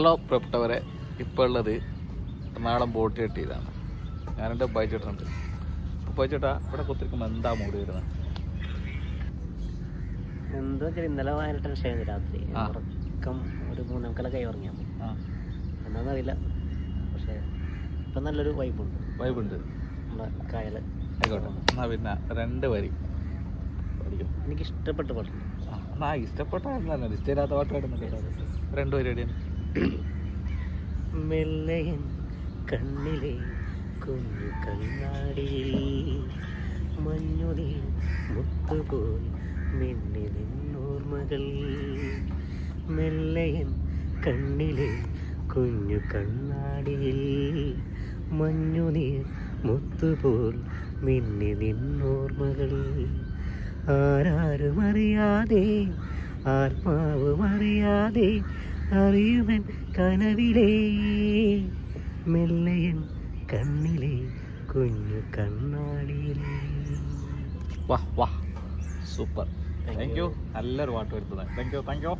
Hello പ്രിയപ്പെട്ടവരെ, ഇപ്പോൾ ഉള്ളത് എറണാകുളം ബോട്ട് കെട്ടിയതാണ്. ഞാനെൻ്റെ ബൈച്ചേട്ടുണ്ട്. ബൈച്ചേട്ടാ, ഇവിടെ കുത്തിരിക്കുമ്പോൾ എന്താ മൂടി വരുന്നത്? എന്താ വെച്ചാൽ ഇന്നലെ ഭയങ്കര ടെൻഷനായിരുന്നു. രാത്രി ഉറക്കം ഒരു 3:45 കൈ ഉറങ്ങിയാൽ എന്താണെന്നറിയില്ല. പക്ഷേ ഇപ്പം നല്ലൊരു വൈബുണ്ട് നമ്മുടെ കായൽ. ആയിക്കോട്ടെ, എന്നാൽ പിന്നെ 2 വരി പഠിക്കും. എനിക്ക് ഇഷ്ടപ്പെട്ട പാട്ട്. ഇഷ്ടപ്പെട്ട ഇഷ്ടമില്ലാത്ത പാട്ട് പാടുന്നുണ്ട്. 2 വരി അടിയാണ്. മെല്ലയൻ കണ്ണിലെ കുഞ്ഞു കണ്ണാടിയിൽ മഞ്ഞുനീ മുത്തുപോൽ മിന്നി നിന്നോർമകൾ. മെല്ലയൻ കണ്ണിലെ കുഞ്ഞു കണ്ണാടിയിൽ മഞ്ഞുനീർ മുത്തുപോൽ മിന്നി നിന്നോർമകൾ. ആരാരും അറിയാതെ ആത്മാവും അറിയാതെ അറിയുവൻ കനവിലേ മെല്ലയൻ കണ്ണിലെ കുഞ്ഞു കണ്ണാടിയിൽ. വാ സൂപ്പർ. Thank you. നല്ലൊരു പാട്ട് വരുത്തുന്നത്. Thank you.